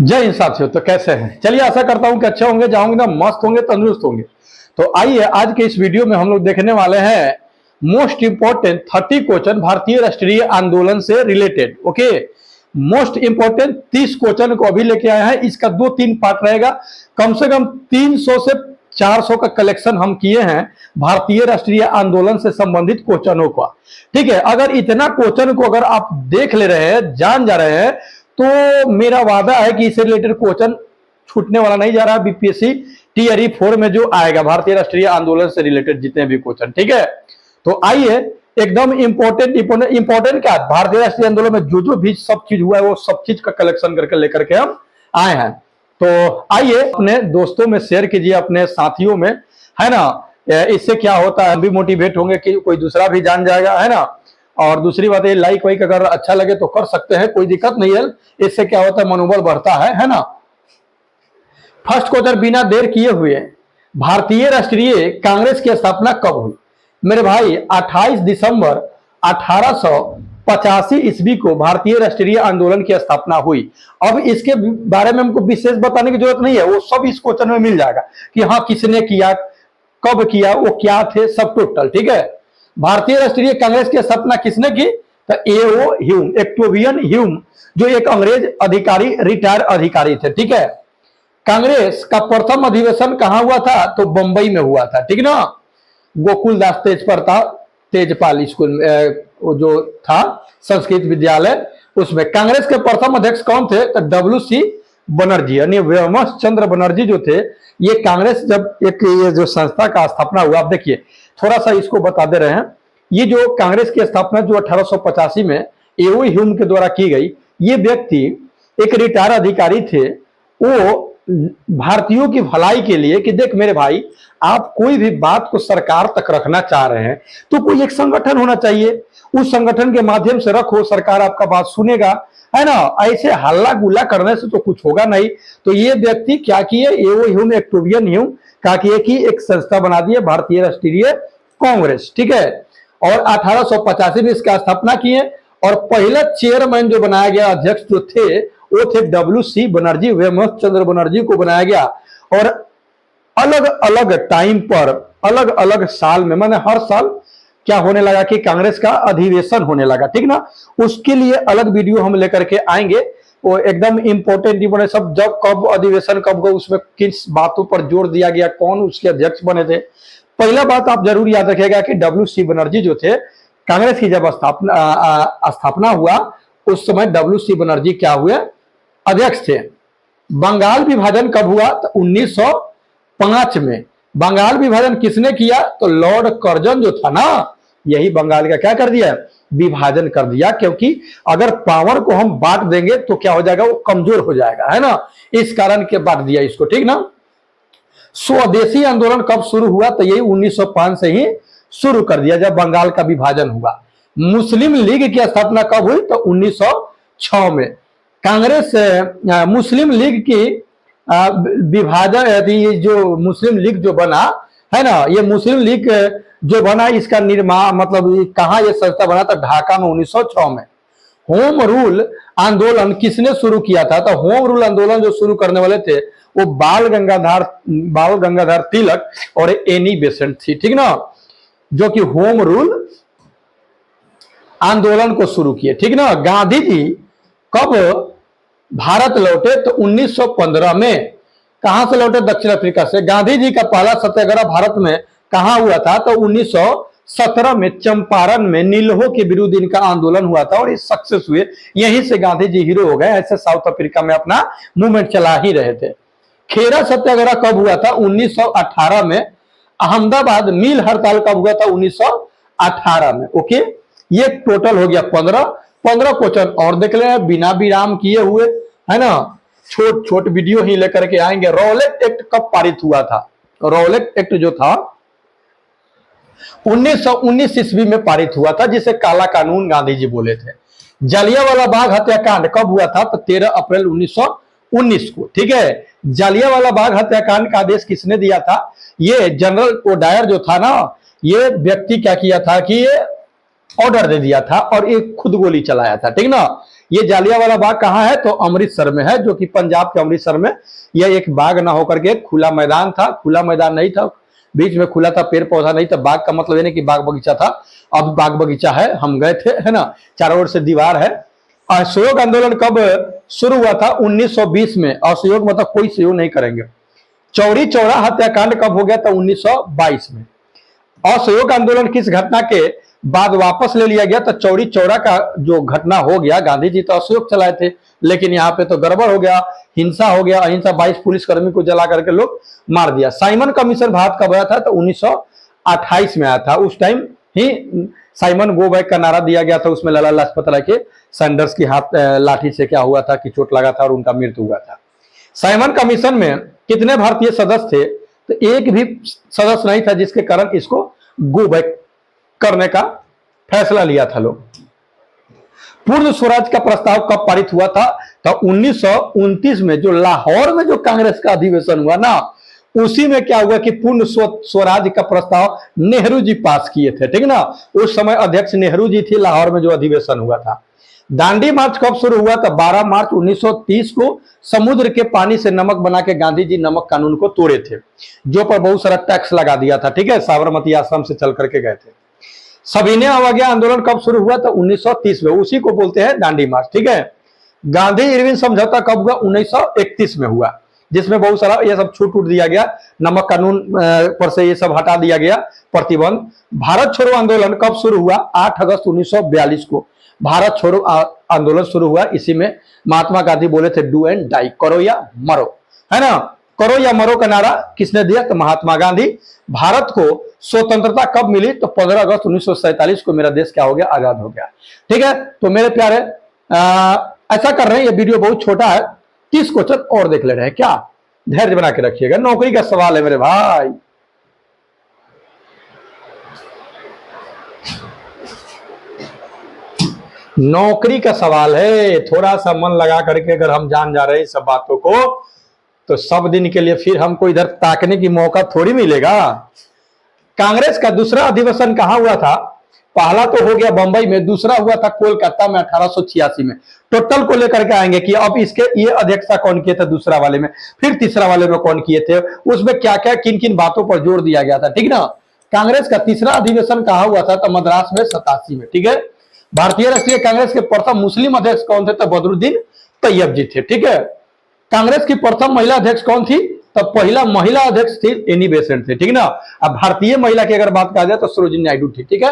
जय हिंद साथियों। तो कैसे हैं? चलिए, आशा करता हूं कि अच्छे होंगे, जाओगे ना मस्त होंगे, तंदुरुस्त होंगे। तो आइए आज के इस वीडियो में हम लोग देखने वाले हैं मोस्ट इंपोर्टेंट 30 क्वेश्चन भारतीय राष्ट्रीय आंदोलन से related. Okay, most important 30 question को अभी लेके आए हैं। इसका 2-3 पार्ट रहेगा। कम से कम 300 से 400 का कलेक्शन हम किए हैं भारतीय राष्ट्रीय आंदोलन से संबंधित क्वेश्चनों का। ठीक है, अगर इतना क्वेश्चन को अगर आप देख ले रहे हैं, जान जा रहे हैं, तो मेरा वादा है कि इससे रिलेटेड क्वेश्चन छूटने वाला नहीं जा रहा। बीपीएससी टीआरई 4 में जो आएगा भारतीय राष्ट्रीय आंदोलन से रिलेटेड जितने भी क्वेश्चन, ठीक है। तो आइए एकदम इंपॉर्टेंट क्या, भारतीय राष्ट्रीय आंदोलन में जो भी सब चीज हुआ है वो सब चीज का कलेक्शन करके लेकर के हम आए हैं। तो आइए अपने दोस्तों में शेयर कीजिए, अपने साथियों में, है ना। इससे क्या होता है, हम भी मोटिवेट होंगे कि कोई दूसरा भी जान जाएगा, है ना। और दूसरी बात, ये लाइक वाइक अगर अच्छा लगे तो कर सकते हैं, कोई दिक्कत नहीं है। इससे क्या होता है, मनोबल बढ़ता है ना। फर्स्ट क्वेश्चन बिना देर किए हुए, भारतीय राष्ट्रीय कांग्रेस की स्थापना कब हुई? मेरे भाई 28 दिसंबर 1885 ईस्वी को भारतीय राष्ट्रीय आंदोलन की स्थापना हुई। अब इसके बारे में हमको विशेष बताने की जरूरत नहीं है, वो सब इस क्वेश्चन में मिल जाएगा कि हाँ किसने किया, कब किया, वो क्या थे, सब टोटल। ठीक है, भारतीय राष्ट्रीय कांग्रेस की स्थापना किसने की? तो एओ ह्यूम, एक्टोवियन ह्यूम, जो एक अंग्रेज अधिकारी, रिटायर अधिकारी थे। ठीक है, कांग्रेस का प्रथम अधिवेशन कहां हुआ था? तो बंबई में हुआ था। ठीक ना, गोकुलदास तेजपाल स्कूल जो था संस्कृत विद्यालय, उसमें। कांग्रेस के प्रथम अध्यक्ष कौन थे? तो WC बनर्जी, यानी व्योमकेश चंद्र बनर्जी जो थे। ये कांग्रेस जब ये जो संस्था का स्थापना हुआ, आप देखिए थोड़ा सा इसको बता दे रहे हैं। ये जो कांग्रेस की स्थापना जो 1885 में एओ ह्यूम के द्वारा की गई, ये व्यक्ति एक रिटायर अधिकारी थे। वो भारतीयों की भलाई के लिए कि देख मेरे भाई, आप कोई भी बात को सरकार तक रखना चाह रहे हैं तो कोई एक संगठन होना चाहिए, उस संगठन के माध्यम से रखो, सरकार आपका बात सुनेगा, है ना। ऐसे हल्ला गुल्ला करने से तो कुछ होगा नहीं। तो ये व्यक्ति क्या किए, एओ ह्यूम, एक्टोवियन ह्यूम, क्या किए कि एक संस्था बना दी है भारतीय राष्ट्रीय कांग्रेस। ठीक है, और 1885 में इसका स्थापना किए। और पहला चेयरमैन जो बनाया गया, अध्यक्ष जो थे, वो थे WC बनर्जी, व्योमकेश चंद्र बनर्जी को बनाया गया। और अलग अलग टाइम पर, अलग अलग साल में, माने हर साल क्या होने लगा कि कांग्रेस का अधिवेशन होने लगा। ठीक ना, उसके लिए अलग वीडियो हम लेकर के आएंगे। वो एकदम इंपॉर्टेंट सब, जब कब अधिवेशन कब हुआ, उसमें किस बातों पर जोर दिया गया, कौन उसके अध्यक्ष बने थे। पहला बात आप जरूर याद रखिएगा कि WC बनर्जी जो थे, कांग्रेस की जब स्थापना हुआ उस समय WC बनर्जी क्या हुए, अध्यक्ष थे। बंगाल विभाजन कब हुआ? तो 1905 में। बंगाल विभाजन किसने किया? तो लॉर्ड कर्जन जो था ना, यही बंगाल का क्या कर दिया, विभाजन कर दिया। क्योंकि अगर पावर को हम बांट देंगे तो क्या हो जाएगा, वो कमजोर हो जाएगा, है ना। इस कारण के बांट दिया इसको। ठीक ना। स्वदेशी आंदोलन कब शुरू हुआ? तो यही 1905 से ही शुरू कर दिया, जब बंगाल का विभाजन हुआ। मुस्लिम लीग की स्थापना कब हुई? तो 1906 में। कांग्रेस मुस्लिम लीग की विभाजन, जो मुस्लिम लीग जो बना है ना, ये मुस्लिम लीग जो बना, इसका निर्माण मतलब कहाँ ये संस्था बना था? ढाका में 1906 में। होम रूल आंदोलन किसने शुरू किया था? तो होम रूल आंदोलन जो शुरू करने वाले थे वो बाल गंगाधर तिलक और एनी बेसेंट थी। ठीक ना, जो कि होम रूल आंदोलन को शुरू किए। ठीक ना। गांधी जी कब भारत लौटे? तो 1915 में। कहां से लौटे? दक्षिण अफ्रीका से। गांधी जी का पहला सत्याग्रह भारत में कहां हुआ था? तो 1917 में चंपारण में नीलों के विरुद्ध इनका आंदोलन हुआ था और ये सक्सेस हुए। यहीं से गांधी जी हीरो हो गए। ऐसे साउथ अफ्रीका में अपना मूवमेंट चला ही रहे थे। खेरा सत्याग्रह कब हुआ था? 1918 में। अहमदाबाद मिल हड़ताल कब हुआ था? 1918 में। ओके, ये टोटल हो गया 15 क्वेश्चन और देख लें बिना विराम किए हुए, है ना। छोट वीडियो ही लेकर के आएंगे। रॉलेट एक्ट कब पारित हुआ था? रॉलेट एक्ट जो था 1919 ईस्वी में पारित हुआ था, जिसे काला कानून गांधी जी बोले थे। जलियांवाला बाग हत्याकांड कब हुआ था? तो 13 अप्रैल 1919 को। ठीक है, जलियांवाला बाग हत्याकांड का आदेश किसने दिया था? ये जनरल ओडायर जो था ना, ये व्यक्ति क्या किया था कि ये ऑर्डर दे दिया था और एक खुद गोली चलाया था, ठीक ना। ये जालियांवाला बाग कहाँ है, तो अमृतसर में है, जो कि पंजाब के अमृतसर में। यह एक बाग ना होकर के खुला मैदान था, खुला मैदान नहीं था, बीच में खुला था, पेड़ पौधा नहीं था। बाग का मतलब ये नहीं कि बाग बगीचा था, अब बाग बगीचा है, हम गए थे, है ना, चारों ओर से दीवार है। असहयोग आंदोलन कब शुरू हुआ था, 1920 में। असहयोग मतलब कोई सहयोग नहीं करेंगे। चौरी चौरा हत्याकांड कब हो गया था, 1922 में। असहयोग आंदोलन किस घटना के बाद वापस ले लिया गया, तो चौरी चौरा का जो घटना हो गया, गांधी जी तो असहयोग चलाए थे, लेकिन यहाँ पे तो गड़बड़ हो गया, हिंसा हो गया, अहिंसा, 22 पुलिसकर्मी को जला करके लोग मार दिया। साइमन कमीशन भारत कब आया था, तो 1928 में आया था। उस टाइम ही साइमन गो बैक का नारा दिया गया था, उसमें लाला लाजपत राय के सैंडर्स की हाथ लाठी से क्या हुआ था कि चोट लगा था और उनका मृत्यु हुआ था। साइमन कमीशन में कितने भारतीय सदस्य थे, तो एक भी सदस्य नहीं था, जिसके कारण इसको गो बैक करने का फैसला लिया था लोग। पूर्ण स्वराज का प्रस्ताव कब पारित हुआ था, तो 1929 में, जो लाहौर में जो कांग्रेस का अधिवेशन हुआ ना, उसी में क्या हुआ कि पूर्ण स्वराज का प्रस्ताव नेहरू जी पास किए थे, ठीक ना। उस समय अध्यक्ष नेहरू जी थे, लाहौर में जो अधिवेशन हुआ था। दांडी मार्च कब शुरू हुआ था, 12 मार्च 1930 को। समुद्र के पानी से नमक बना के गांधी जी नमक कानून को तोड़े थे, जो पर बहुत सारा टैक्स लगा दिया था, ठीक है। साबरमती आश्रम से चल करके गए थे। सविनय अवज्ञा आंदोलन कब शुरू हुआ था, 1930 में, उसी को बोलते हैं दांडी मार्च, ठीक है। गांधी इरविन समझौता कब हुआ, 1931 में हुआ, जिसमें बहुत सारा ये सब छूट दिया गया, नमक कानून पर से ये सब हटा दिया गया प्रतिबंध। भारत छोड़ो आंदोलन कब शुरू हुआ, 8 अगस्त 1942 को भारत छोड़ो आंदोलन शुरू हुआ। इसी में महात्मा गांधी बोले थे डू एंड डाई, करो या मरो, है ना। करो या मरो का नारा किसने दिया, तो महात्मा गांधी। भारत को स्वतंत्रता कब मिली, तो 15 अगस्त 1947 को मेरा देश क्या हो गया, आजाद हो गया, ठीक है। तो मेरे प्यारे ऐसा कर रहे हैं, ये वीडियो बहुत छोटा है, 30 क्वेश्चन और देख ले रहे हैं, क्या धैर्य बना के रखिएगा। नौकरी का सवाल है मेरे भाई, नौकरी का सवाल है। थोड़ा सा मन लगा करके अगर हम जान जा रहे हैं सब बातों को, तो सब दिन के लिए फिर हमको इधर ताकने की मौका थोड़ी मिलेगा। कांग्रेस का दूसरा अधिवेशन कहां हुआ था, पहला तो हो गया बंबई में, दूसरा हुआ था कोलकाता में 1886 में। टोटल को लेकर के आएंगे कि अब इसके ये अध्यक्षता कौन किए थे दूसरा वाले में, फिर तीसरा वाले में कौन किए थे, उसमें क्या क्या किन किन बातों पर जोर दिया गया था, ठीक ना। कांग्रेस का तीसरा अधिवेशन कहां हुआ था, तो मद्रास में 87 में, ठीक है। भारतीय राष्ट्रीय कांग्रेस के प्रथम मुस्लिम अध्यक्ष कौन थे, तो बदरुद्दीन तैयब जी थे, ठीक है। कांग्रेस की प्रथम महिला अध्यक्ष कौन थी, तो पहला महिला अध्यक्ष थी एनी बेसेंट थे, ठीक ना। अब भारतीय महिला की अगर बात कहा जाए तो सरोजिनी नायडू थी, ठीक है।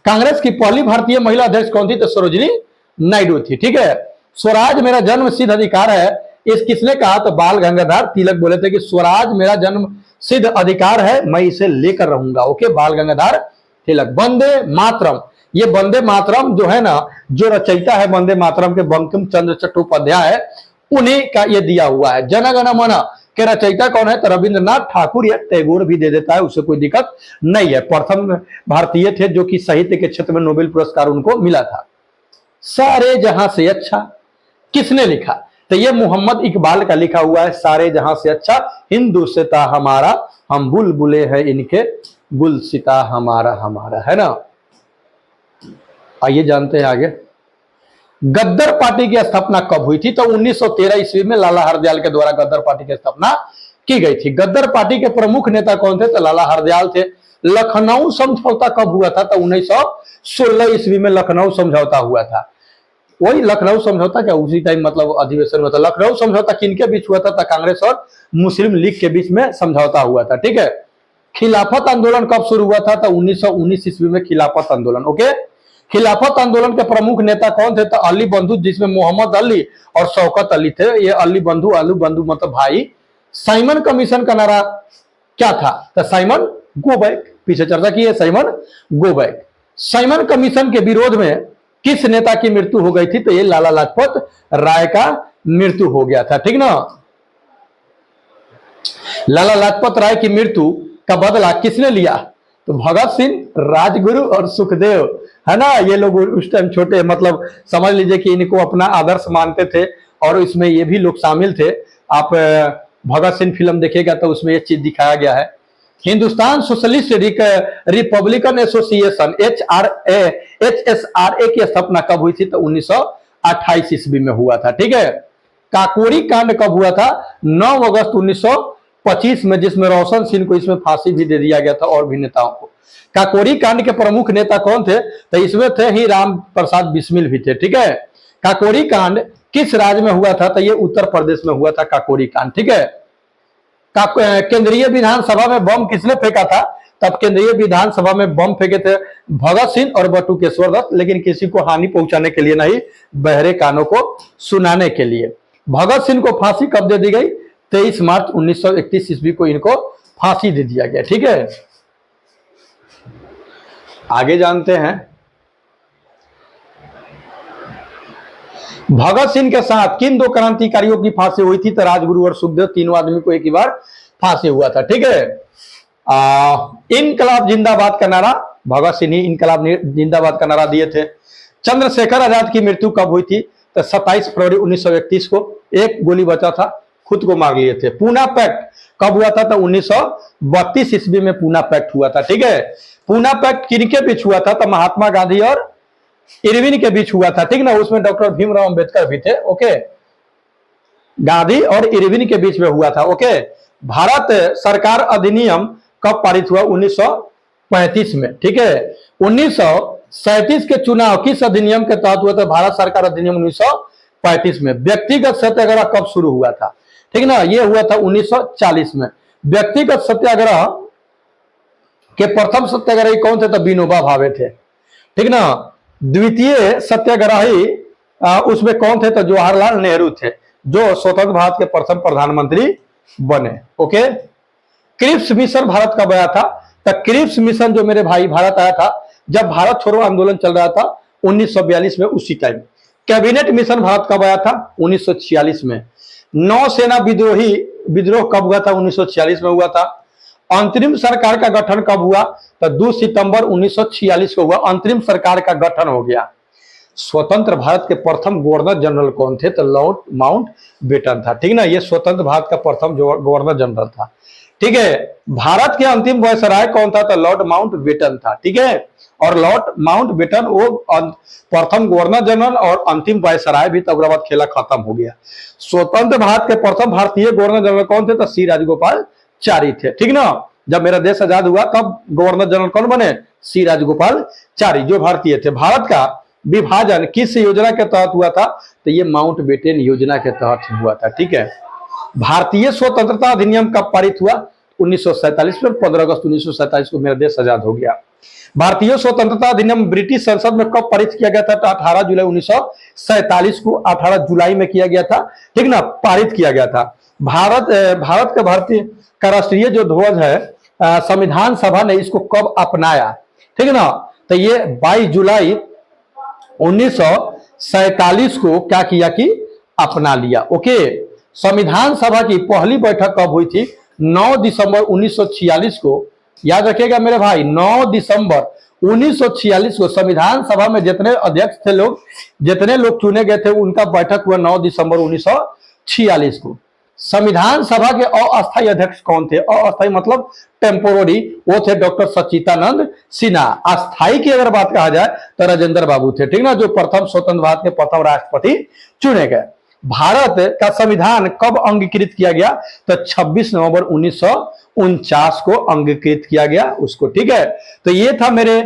कांग्रेस की पहली भारतीय महिला अध्यक्ष कौन थी, तो सरोजिनी नायडू थी, ठीक है। स्वराज मेरा जन्म सिद्ध अधिकार है, इस किसने कहा, तो बाल गंगाधर तिलक बोले थे कि स्वराज मेरा जन्म सिद्ध अधिकार है, मैं इसे लेकर रहूंगा, ओके, बाल गंगाधर तिलक। वंदे मातरम, ये वंदे मातरम जो है ना, जो रचयिता है वंदे मातरम के बंकिम चंद्र चट्टोपाध्याय है, उन्हीं का ये दिया हुआ है। जन गण मन के रचयिता कौन है, तो रविंद्रनाथ ठाकुर, या टैगोर भी दे देता है, उससे कोई दिक्कत नहीं है। प्रथम भारतीय थे जो कि साहित्य के क्षेत्र में नोबेल पुरस्कार उनको मिला था। सारे जहां से अच्छा किसने लिखा, तो ये मोहम्मद इकबाल का लिखा हुआ है, सारे जहां से अच्छा हिंदुस्तां हमारा, हम बुलबुले हैं इनके, गुलसिता हमारा हमारा, है ना। आइए जानते हैं आगे। गद्दर पार्टी की स्थापना कब हुई थी, तो 1913 ईस्वी में लाला हरदयाल के द्वारा गद्दर पार्टी की स्थापना की गई थी। गद्दर पार्टी के प्रमुख नेता कौन थे, तो लाला हरदयाल थे। लखनऊ समझौता कब हुआ था, तो 1916 ईस्वी में लखनऊ समझौता हुआ था। वही लखनऊ समझौता क्या उसी टाइम मतलब अधिवेशन हुआ था। लखनऊ समझौता किनके बीच हुआ था, तो कांग्रेस और मुस्लिम लीग के बीच में समझौता हुआ था, ठीक है। खिलाफत आंदोलन कब शुरू हुआ था, तो 1919 ईस्वी में खिलाफत आंदोलन, ओके। खिलाफत आंदोलन के प्रमुख नेता कौन थे, तो अली बंधु, जिसमें मोहम्मद अली और शौकत अली थे। ये अली बंधु मतलब भाई। साइमन कमीशन का नारा क्या था, तो साइमन गो बैक, पीछे चर्चा की है, Simon go back. Simon commission के विरोध में किस नेता की मृत्यु हो गई थी, तो ये लाला लाजपत राय का मृत्यु हो गया था, ठीक ना। लाला लाजपत राय की मृत्यु का बदला किसने लिया, तो भगत सिंह, राजगुरु और सुखदेव, है ना। ये लोग उस टाइम छोटे, मतलब समझ लीजिए कि इनको अपना आदर्श मानते थे, और इसमें ये भी लोग शामिल थे। आप भगत सिंह फिल्म देखिएगा तो उसमें ये चीज दिखाया गया है। Hindustan socialist Republican association HSRA की स्थापना कब हुई थी? तो 1928 ईस्वी में हुआ था। ठीक है। काकोरी कांड कब हुआ था? 9 अगस्त 1925 में, जिसमें रोशन सिंह को इसमें फांसी भी दे दिया गया था और भी नेताओं को। काकोरी कांड के प्रमुख नेता कौन थे? तो इसमें थे ही राम प्रसाद बिस्मिल भी थे। ठीक है। काकोरी कांड किस राज्य में हुआ था? तो ये उत्तर प्रदेश में हुआ था काकोरी कांड। ठीक है। केंद्रीय विधानसभा में बम किसने फेंका था? तब केंद्रीय विधानसभा में बम फेंके थे भगत सिंह और बटुकेश्वर दत्त, लेकिन किसी को हानि पहुंचाने के लिए नहीं, बहरे कानों को सुनाने के लिए। भगत सिंह को फांसी कब दे दी गई? 23 मार्च 1931 ईस्वी को इनको फांसी दे दिया गया। ठीक है। आगे जानते हैं, भगत सिंह के साथ किन 2 क्रांतिकारियों की फांसी हुई थी? तो राजगुरु और सुखदेव, तीनों आदमी को एक ही बार फांसी हुआ था। ठीक है। इनकलाब जिंदाबाद का नारा, भगत सिंह ही इनकलाब जिंदाबाद का नारा दिए थे। चंद्रशेखर आजाद की मृत्यु कब हुई थी? तो 27 फरवरी 1931 को, एक गोली बचा था, खुद को मार लिए थे। पूना पैक्ट कब हुआ था? तो 1932 ईस्वी में पूना पैक्ट हुआ था। ठीक है। पूना पैक्ट किनके बीच हुआ था? तो महात्मा गांधी और इरविन के बीच हुआ था। ठीक ना। उसमें डॉक्टर भीमराव अंबेडकर भी थे। ओके। गांधी और इरविन के बीच में हुआ था। ओके। भारत सरकार अधिनियम कब पारित हुआ? 1935 में। ठीक है। 1937 के चुनाव किस अधिनियम के तहत हुआ था? भारत सरकार अधिनियम 1935 में। व्यक्तिगत सत्याग्रह कब शुरू हुआ था? ठीक ना। यह हुआ था 1940 में। व्यक्तिगत सत्याग्रह के प्रथम सत्याग्रही कौन थे? तो विनोबा भावे थे। ठीक ना। द्वितीय सत्याग्रही उसमें कौन थे? तो जवाहरलाल नेहरू थे, जो स्वतंत्र भारत के प्रथम प्रधानमंत्री बने। ओके। क्रिप्स मिशन भारत कब आया था? तो क्रिप्स मिशन जो मेरे भाई भारत आया था जब भारत छोड़ो आंदोलन चल रहा था 1942 में, उसी टाइम। कैबिनेट मिशन भारत कब आया था? 1946 में। नौसेना विद्रोह कब हुआ था? 1946 में हुआ था। अंतरिम सरकार का गठन कब हुआ? तो 2 सितंबर 1946 को हुआ, अंतरिम सरकार का गठन हो गया। स्वतंत्र भारत के प्रथम गवर्नर जनरल कौन थे? तो लॉर्ड माउंटबेटन था। ठीक ना। ये स्वतंत्र भारत का प्रथम गवर्नर जनरल था। ठीक है। भारत के अंतिम वायसराय कौन था? तो लॉर्ड माउंटबेटन था। ठीक है। और लॉर्ड माउंटबेटन वो प्रथम गवर्नर जनरल और अंतिम वायसराय भी, तब बाद खेला खत्म हो गया। स्वतंत्र भारत के प्रथम भारतीय गवर्नर जनरल कौन थे? तो सी राजगोपालचारी थे। ठीक ना। जब मेरा देश आजाद हुआ तब गवर्नर जनरल कौन बने? सी राजगोपालचारी, जो भारतीय थे। भारत का विभाजन किस योजना के तहत हुआ था? तो ये माउंटबेटन योजना के तहत हुआ था। ठीक है। भारतीय स्वतंत्रता अधिनियम कब पारित हुआ? 1947 में। 15 अगस्त 1947 को मेरा देश आजाद हो गया। भारतीय स्वतंत्रता अधिनियम ब्रिटिश संसद में कब पारित किया गया था? तो 18 जुलाई 1947 को, 18 जुलाई में किया गया था। ठीक ना। पारित किया गया था। भारतीय का राष्ट्रीय जो ध्वज है, संविधान सभा ने इसको कब अपनाया? ठीक ना। तो ये 22 जुलाई 1947 को क्या किया कि अपना लिया। ओके। संविधान सभा की पहली बैठक कब हुई थी? 9 दिसंबर 1946 को। याद रखिएगा मेरे भाई, 9 दिसंबर 1946 को संविधान सभा में जितने अध्यक्ष थे लोग, जितने लोग चुने गए थे, उनका बैठक हुआ 9 दिसंबर 1946 को। संविधान सभा के अस्थायी अध्यक्ष कौन थे? अस्थायी मतलब टेम्पोररी, वो थे डॉक्टर सच्चिदानंद सिन्हा। अस्थायी की अगर बात कहा जाए तो राजेंद्र बाबू थे। ठीक ना। जो प्रथम स्वतंत्र भारत के प्रथम राष्ट्रपति चुने गए। भारत का संविधान कब अंगीकृत किया गया? तो 26 नवंबर 1949 को अंगीकृत किया गया उसको। ठीक है। तो ये था मेरे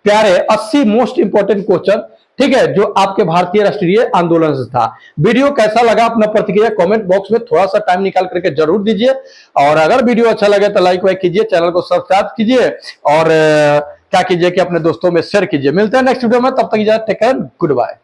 प्यारे 80 मोस्ट इंपोर्टेंट क्वेश्चन, ठीक है, जो आपके भारतीय राष्ट्रीय आंदोलन से था। वीडियो कैसा लगा अपना प्रतिक्रिया कमेंट बॉक्स में थोड़ा सा टाइम निकाल करके जरूर दीजिए। और अगर वीडियो अच्छा लगे तो लाइक वाइक कीजिए, चैनल को सब्सक्राइब कीजिए और क्या कीजिए कि अपने दोस्तों में शेयर कीजिए। मिलते हैं नेक्स्ट वीडियो में, तब तक इजाजत, टेक केयर, गुड बाय।